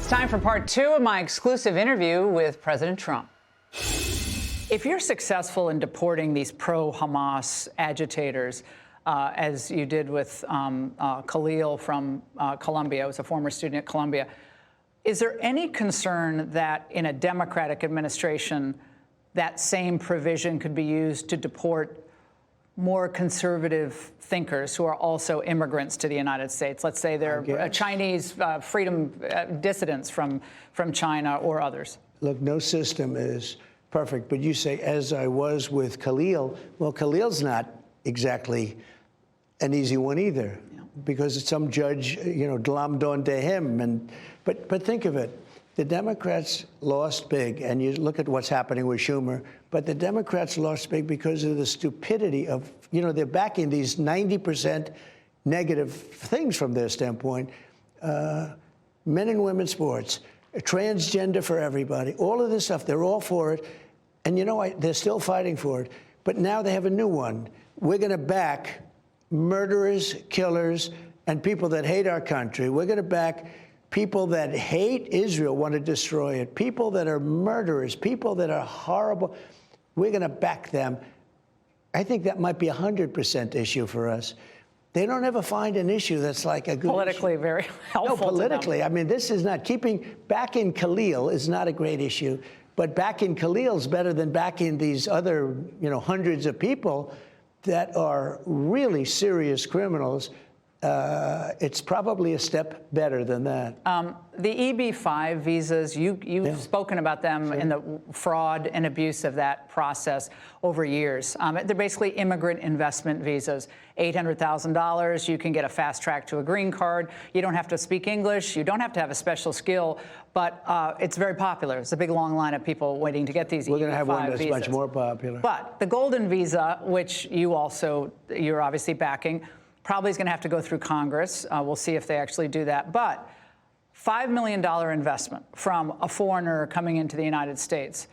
It's time for part two of my exclusive interview with President Trump. If you're successful in deporting these pro-Hamas agitators, as you did with Khalil from Columbia, who was a former student at Columbia, is there any concern that in a Democratic administration, that same provision could be used to deport more conservative thinkers who are also immigrants to the United States? Let's say they're Chinese freedom dissidents from China or others. Look, no system is perfect, but you say, as I was with Khalil, well, Khalil's not exactly an easy one either, because some judge, glommed onto him. But think of it. The Democrats lost big, and you look at what's happening with Schumer, but the Democrats lost big because of the stupidity of, they're backing these 90% negative things from their standpoint. Men and women's sports, transgender for everybody, all of this stuff, they're all for it. And they're still fighting for it. But now they have a new one. We're going to back murderers, killers, and people that hate our country. We're going to back people that hate Israel, want to destroy it, people that are murderers, people that are horrible. We're going to back them. I think that might be a 100% issue for us. They don't ever find an issue that's like a good politically issue. Very helpful. No, politically. I mean, this is not backing Khalil is not a great issue, but backing Khalil's better than backing these other, hundreds of people that are really serious criminals. It's probably a step better than that. The EB-5 visas, you've spoken about them and the fraud and abuse of that process over years. They're basically immigrant investment visas. $800,000, you can get a fast track to a green card. You don't have to speak English. You don't have to have a special skill, but it's very popular. It's a big, long line of people waiting to get these EB-5 visas. We're going to have one that's much more popular. But the golden visa, which you're obviously backing, probably is going to have to go through Congress. We'll see if they actually do that. But $5 million investment from a foreigner coming into the United States.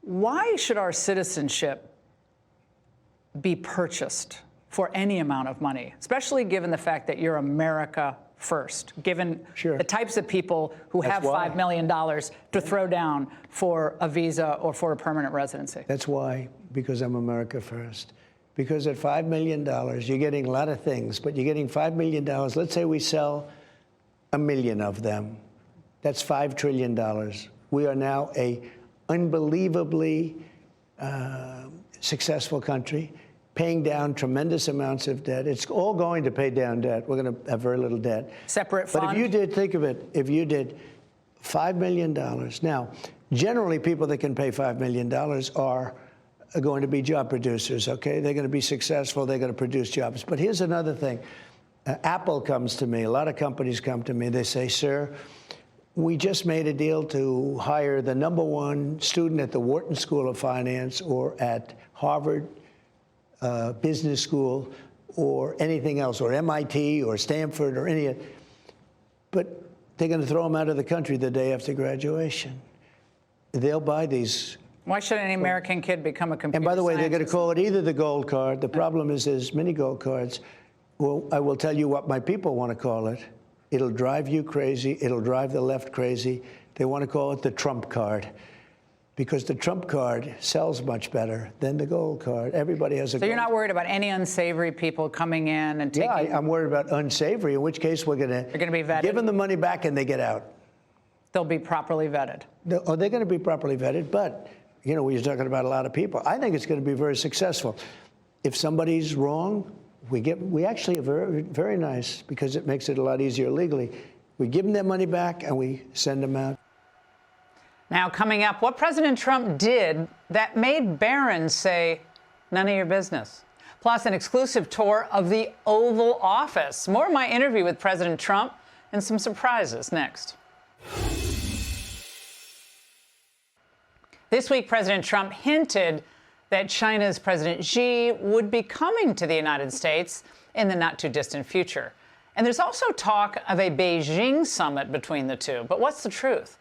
Why should our citizenship be purchased for any amount of money, especially given the fact that you're America first, given the types of people who have $5 million to throw down for a visa or for a permanent residency? That's why, because I'm America first. Because at $5 million, you're getting a lot of things, but you're getting $5 million. Let's say we sell 1 million of them. That's $5 trillion. We are now a unbelievably successful country, paying down tremendous amounts of debt. It's all going to pay down debt. We're going to have very little debt. Separate fund? But if you did, think of it, if you did $5 million. Now, generally, people that can pay $5 million are going to be job producers, okay? They're going to be successful. They're going to produce jobs. But here's another thing. Apple comes to me. A lot of companies come to me. They say, sir, we just made a deal to hire the #1 student at the Wharton School of Finance or at Harvard Business School or anything else, or MIT or Stanford or any. But they're going to throw them out of the country the day after graduation. They'll buy these. Why should any American kid become a computer scientist? And by the way, they're going to call it either the gold card. The problem is there's many gold cards. Well, I will tell you what my people want to call it. It'll drive you crazy. It'll drive the left crazy. They want to call it the Trump card, because the Trump card sells much better than the gold card. Everybody has a gold card. So you're not worried about any unsavory people coming in and taking... Yeah, I'm worried about unsavory, in which case we're going to... They're going to be vetted? Give them the money back and they get out. They'll be properly vetted? They're going to be properly vetted, but... we're talking about a lot of people. I think it's going to be very successful. If somebody's wrong, we actually are very, very nice, because it makes it a lot easier legally. We give them their money back and we send them out. Now, coming up, what President Trump did that made Barron say, none of your business. Plus, an exclusive tour of the Oval Office. More of my interview with President Trump and some surprises next. This week, President Trump hinted that China's President Xi would be coming to the United States in the not-too-distant future. And there's also talk of a Beijing summit between the two. But what's the truth?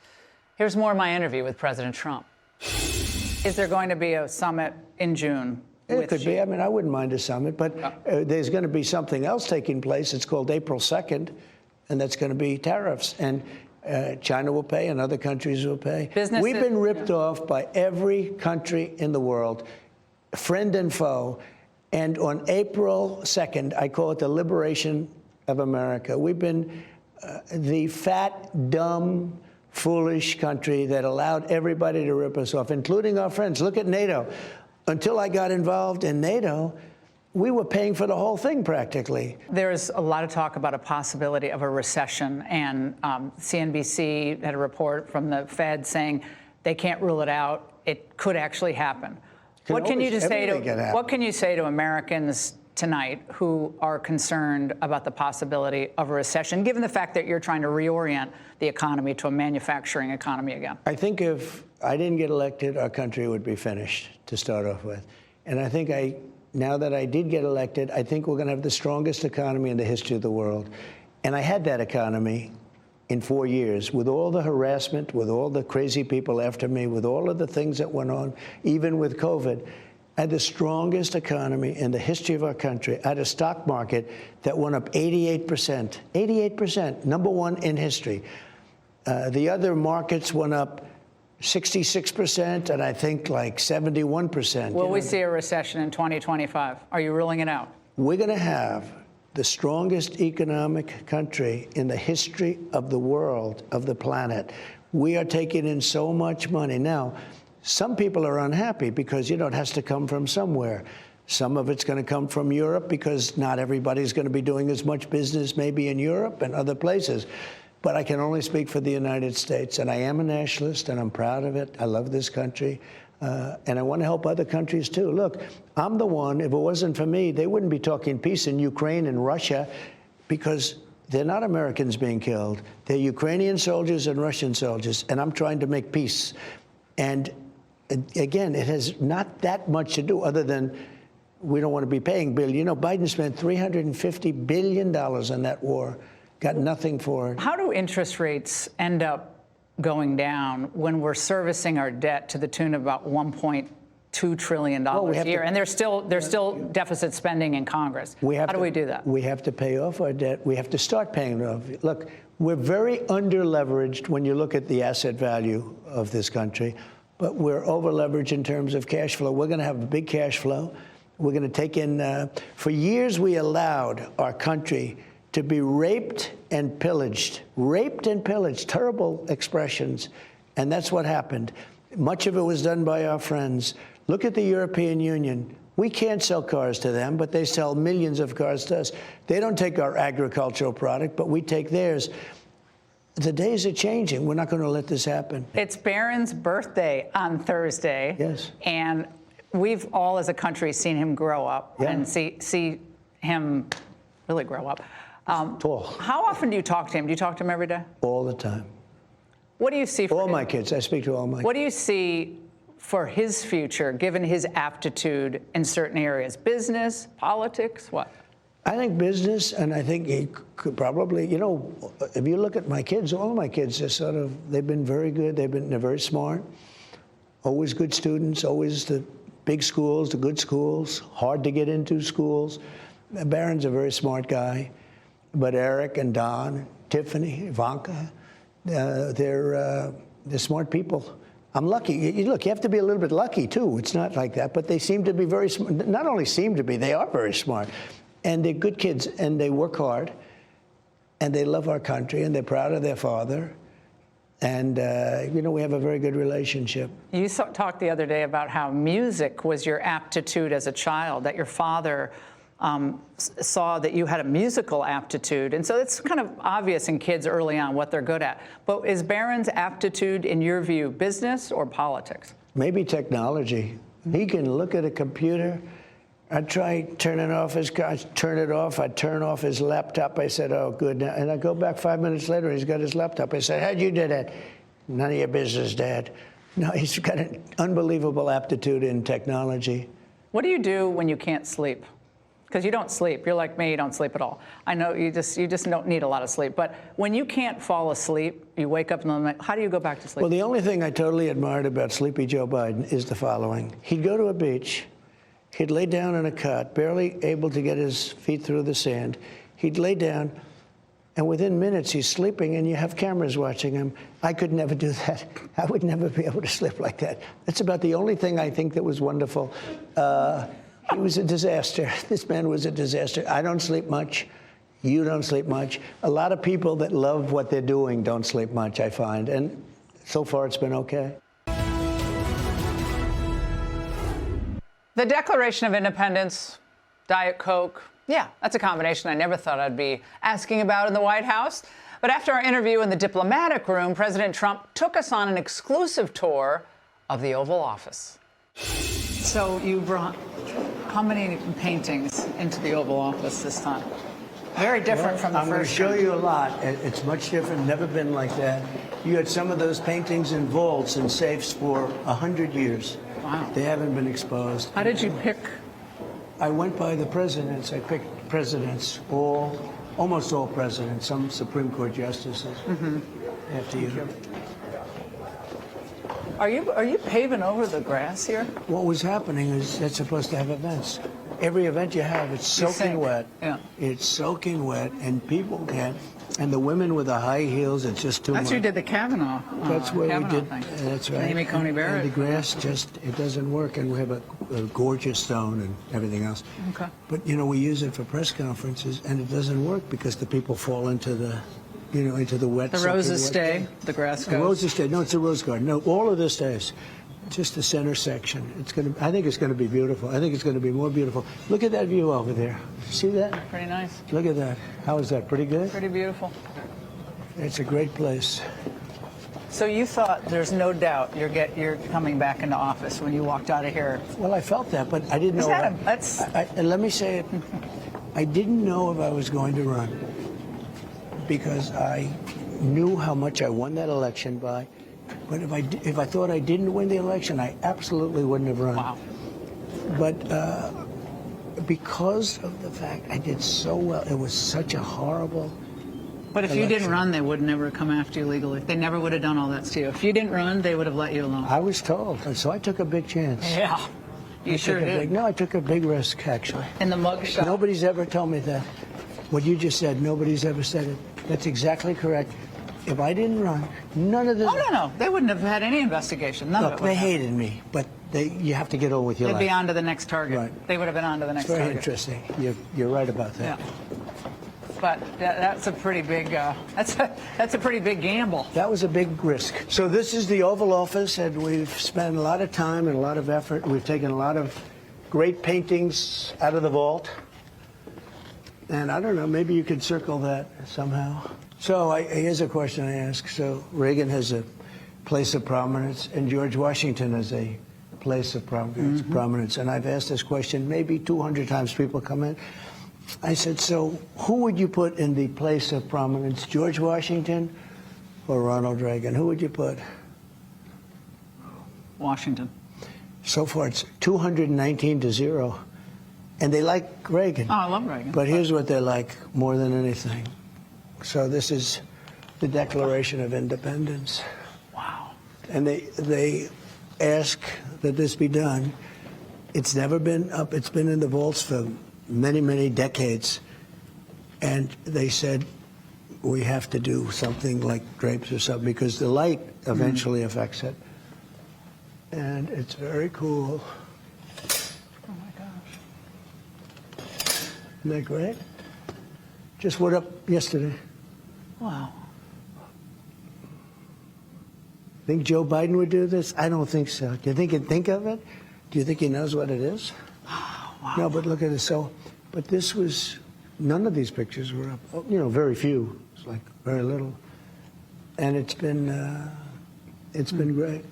Here's more of my interview with President Trump. Is there going to be a summit in June? It could be. I mean, I wouldn't mind a summit, but there's going to be something else taking place. It's called April 2nd, and that's going to be tariffs. And China will pay and other countries will pay. We've been ripped off by every country in the world, friend and foe. And on April 2nd, I call it the liberation of America. We've been the fat, dumb, foolish country that allowed everybody to rip us off, including our friends. Look at NATO. Until I got involved in NATO, we were paying for the whole thing practically. There's a lot of talk about a possibility of a recession, and CNBC had a report from the Fed saying they can't rule it out. It could actually happen. What can you say to Americans tonight who are concerned about the possibility of a recession, given the fact that you're trying to reorient the economy to a manufacturing economy again? I think if I didn't get elected, our country would be finished to start off with. And I think now that I did get elected, I think we're going to have the strongest economy in the history of the world. And I had that economy in 4 years, with all the harassment, with all the crazy people after me, with all of the things that went on, even with COVID. I had the strongest economy in the history of our country. I had a stock market that went up 88%. 88%, #1 in history. The other markets went up 66%, and I think like 71%. Will we see a recession in 2025? Are you ruling it out? We're going to have the strongest economic country in the history of the world, of the planet. We are taking in so much money. Now, some people are unhappy because, it has to come from somewhere. Some of it's going to come from Europe because not everybody's going to be doing as much business maybe in Europe and other places. But I can only speak for the United States, and I am a nationalist, and I'm proud of it. I love this country, and I want to help other countries, too. Look, I'm the one, if it wasn't for me, they wouldn't be talking peace in Ukraine and Russia, because they're not Americans being killed. They're Ukrainian soldiers and Russian soldiers, and I'm trying to make peace. And again, it has not that much to do other than we don't want to be paying Bill. Biden spent $350 billion on that war, got nothing for it. How do interest rates end up going down when we're servicing our debt to the tune of about $1.2 trillion a year, and there's still deficit spending in Congress? How do we do that? We have to pay off our debt. We have to start paying it off. Look, we're very under-leveraged when you look at the asset value of this country, but we're over-leveraged in terms of cash flow. We're going to have a big cash flow. We're going to take in, for years we allowed our country to be raped and pillaged, terrible expressions. And that's what happened. Much of it was done by our friends. Look at the European Union. We can't sell cars to them, but they sell millions of cars to us. They don't take our agricultural product, but we take theirs. The days are changing. We're not going to let this happen. It's Barron's birthday on Thursday. Yes. And we've all as a country seen him grow up and see him really grow up. Tall. How often do you talk to him? Do you talk to him every day? All the time. What do you see for all my kids? I speak to all my kids. What do you see for his future, given his aptitude in certain areas? Business, politics, what? I think business, and I think he could probably, if you look at my kids, all of my kids are they've been very good. They're very smart, always good students, always the big schools, the good schools, hard to get into schools. Barron's a very smart guy. But Eric and Don, Tiffany, Ivanka, they're smart people. I'm lucky. Look, you have to be a little bit lucky, too. It's not like that. But they seem to be very smart. Not only seem to be, they are very smart. And they're good kids, and they work hard, and they love our country, and they're proud of their father. And, we have a very good relationship. You talked the other day about how music was your aptitude as a child, that your father saw that you had a musical aptitude. And so it's kind of obvious in kids early on what they're good at. But is Barron's aptitude, in your view, business or politics? Maybe technology. He can look at a computer. I'd try turning off his car. I'd turn it off. I'd turn off his laptop. I said, oh, good. And I go back 5 minutes later, he's got his laptop. I said, how'd you do that? None of your business, Dad. No, he's got an unbelievable aptitude in technology. What do you do when you can't sleep? Because you don't sleep. You're like me, you don't sleep at all. I know you just don't need a lot of sleep. But when you can't fall asleep, you wake up in the night, how do you go back to sleep? Well, the only thing I totally admired about Sleepy Joe Biden is the following. He'd go to a beach. He'd lay down in a cot, barely able to get his feet through the sand. He'd lay down, and within minutes he's sleeping, and you have cameras watching him. I could never do that. I would never be able to sleep like that. That's about the only thing I think that was wonderful. He was a disaster. This man was a disaster. I don't sleep much. You don't sleep much. A lot of people that love what they're doing don't sleep much, I find. And so far, it's been okay. The Declaration of Independence, Diet Coke. Yeah, that's a combination I never thought I'd be asking about in the White House. But after our interview in the diplomatic room, President Trump took us on an exclusive tour of the Oval Office. So you brought how many paintings into the Oval Office this time? Very different from the first. I'm going to show you a lot. It's much different, never been like that. You had some of those paintings in vaults and safes for 100 years. Wow. They haven't been exposed. How did you pick? I went by the presidents. I picked presidents, almost all presidents, some Supreme Court justices. After you. Are you paving over the grass here? What was happening is that's supposed to have events. Every event you have, it's soaking wet. Yeah. It's soaking wet, and people can't. And the women with the high heels, it's just too much. That's who did the Kavanaugh. That's what we did. Thing. That's right. Amy Coney Barrett. And the grass just, it doesn't work, and we have a gorgeous stone and everything else. Okay. But, you know, we use it for press conferences, and it doesn't work because the people fall into the, you know, into the wet. The roses stay, the grass goes. The roses stay. No, it's a rose garden. No, all of this stays. Just the center section. I think it's going to be beautiful. I think it's going to be more beautiful. Look at that view over there. See that? Pretty nice. Look at that. How is that? Pretty good? Pretty beautiful. It's a great place. So you thought there's no doubt you're coming back into office when you walked out of here. Well, I felt that, but I didn't know. And let me say it. I didn't know if I was going to run because I knew how much I won that election by. But if I thought I didn't win the election, I absolutely wouldn't have run. Wow. But because of the fact I did so well, it was such a horrible. But if you didn't run, they would never come after you legally. They never would have done all that to you. If you didn't run, they would have let you alone. I was told, and so I took a big chance. Yeah, you sure did. I took a big risk, actually. In the mugshot. Nobody's ever told me that. What you just said, nobody's ever said it. That's exactly correct. If I didn't run, none of this. Oh, no. They wouldn't have had any investigation. None of it. They hated me, but you have to get on with your life. They'd be on to the next target. Right. They would have been on to the next target. Very interesting. You're right about that. Yeah. But that's a pretty big that's a pretty big gamble. That was a big risk. So this is the Oval Office, and we've spent a lot of time and a lot of effort. We've taken a lot of great paintings out of the vault. And I don't know, maybe you could circle that somehow. So here's a question I ask. So Reagan has a place of prominence, and George Washington has a place of prominence. And I've asked this question maybe 200 times. People come in. I said, so who would you put in the place of prominence, George Washington or Ronald Reagan? Who would you put? Washington. So far, it's 219-0. And they like Reagan. Oh, I love Reagan. But here's what they like more than anything. So this is the Declaration of Independence. Wow. And they ask that this be done. It's never been up. It's been in the vaults for many, many decades. And they said, we have to do something like drapes or something because the light eventually affects it. And it's very cool. Oh, my gosh. Isn't that great? Just went up yesterday. Wow. Think Joe Biden would do this? I don't think so. Do you think he'd think of it? Do you think he knows what it is? Wow. No, but look at it. So, but this was, none of these pictures were up. Oh, you know, very few. It's like very little. And it's been great.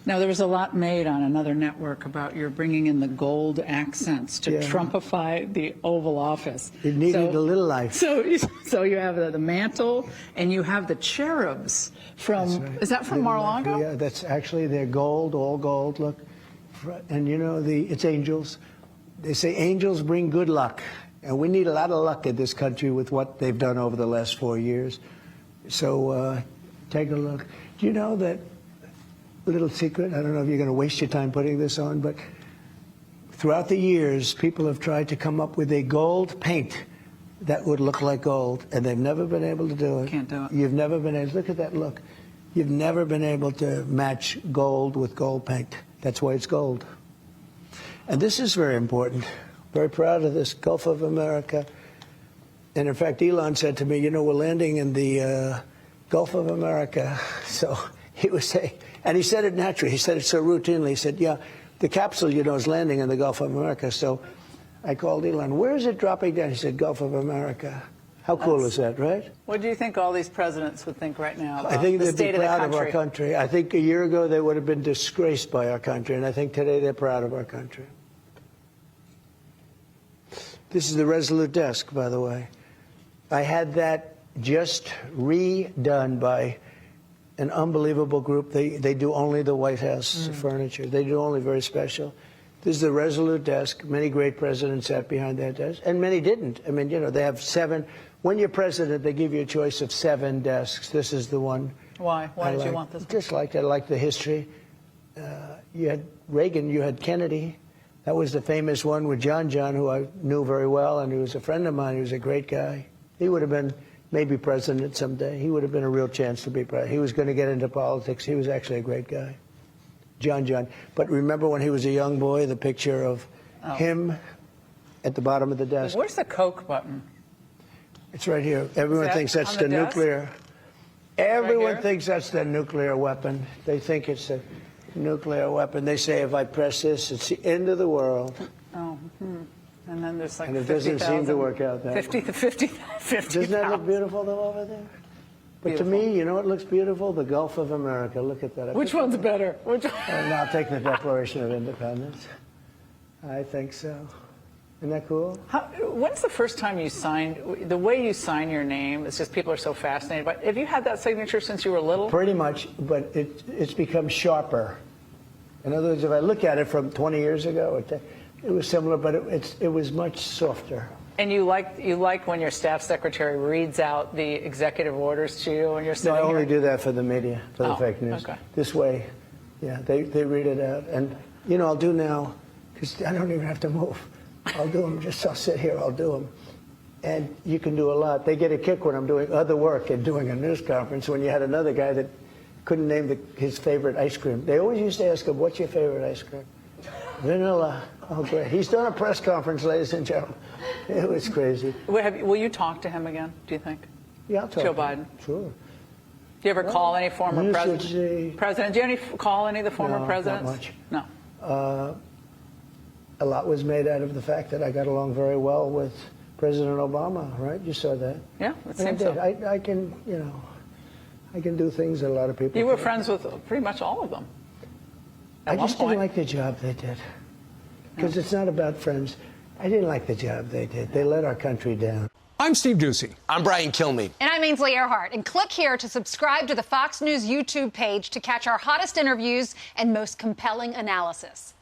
Now, there was a lot made on another network about your bringing in the gold accents to Trumpify the Oval Office. It needed a little life. So you have the mantle and you have the cherubs from, Right. Is that from Mar-a-Lago? Yeah, that's actually, they're gold, all gold, look. And you know, it's angels. They say angels bring good luck. And we need a lot of luck in this country with what they've done over the last 4 years. So take a look. Do you know that little secret? I don't know if you're going to waste your time putting this on, but throughout the years, people have tried to come up with a gold paint that would look like gold, and they've never been able to do it. Can't do it. You've never been able, look at that look. You've never been able to match gold with gold paint. That's why it's gold. And this is very important. Very proud of this, Gulf of America. And in fact, Elon said to me, you know, we're landing in the Gulf of America. So he was saying, and he said it naturally. He said it so routinely. He said, yeah, the capsule, you know, is landing in the Gulf of America. So I called Elon, where is it dropping down? He said, Gulf of America. How cool is that, right? What do you think all these presidents would think right now about I think the they'd state be proud of the country? of our country. I think a year ago they would have been disgraced by our country, and I think today they're proud of our country. This is the Resolute desk, by the way. I had that just redone by an unbelievable group. They do only the White House furniture. They do only very special. This is the Resolute desk. Many great presidents sat behind that desk, and many didn't. I mean, you know, they have 7. When you're president, they give you a choice of 7 desks. This is the one. Why? Why did you want this one? Just like I like the history. You had Reagan, you had Kennedy. That was the famous one with John, who I knew very well, and he was a friend of mine. He was a great guy. He would have been maybe president someday. He would have been a real chance to be president. He was going to get into politics. He was actually a great guy. John. But remember when he was a young boy, the picture of him at the bottom of the desk? Where's the Coke button? It's right here. Everyone thinks that's the nuclear. Everyone thinks that's the nuclear weapon. They think it's a nuclear weapon. They say if I press this, it's the end of the world. Oh, and then there's like 50,000. And it doesn't seem to work out that way. 50. Doesn't that look beautiful, though, over there? But beautiful. To me, you know what looks beautiful? The Gulf of America. Look at that. Which one's better? Which one? And I'll take the Declaration of Independence. I think so. Isn't that cool? When's the first time you signed? The way you sign your name, it's just people are so fascinated. But have you had that signature since you were little? Pretty much, but it's become sharper. In other words, if I look at it from 20 years ago, it was similar, but it was much softer. And you like when your staff secretary reads out the executive orders to you when you're sitting No, I only here? do that for the media, for the fake news. Okay. This way, yeah, they read it out. And, you know, I'll do now, because I don't even have to move. I'll do them, I'll sit here, I'll do them. And you can do a lot. They get a kick when I'm doing other work and doing a news conference when you had another guy that couldn't name his favorite ice cream. They always used to ask him, what's your favorite ice cream? Vanilla. Oh, great. He's done a press conference, ladies and gentlemen. It was crazy. Will you talk to him again, do you think? Yeah, I'll talk Joe to Biden. him. Sure. Do you ever call any former president? Do you call any of the former presidents? Not much. No. A lot was made out of the fact that I got along very well with President Obama, right? You saw that. Yeah, it seems so. I can, you know, I can do things that a lot of people You were can't. friends with pretty much all of them. I just didn't like the job they did. Because it's not about friends. I didn't like the job they did. They let our country down. I'm Steve Ducey. I'm Brian Kilmeade. And I'm Ainsley Earhart. And click here to subscribe to the Fox News YouTube page to catch our hottest interviews and most compelling analysis.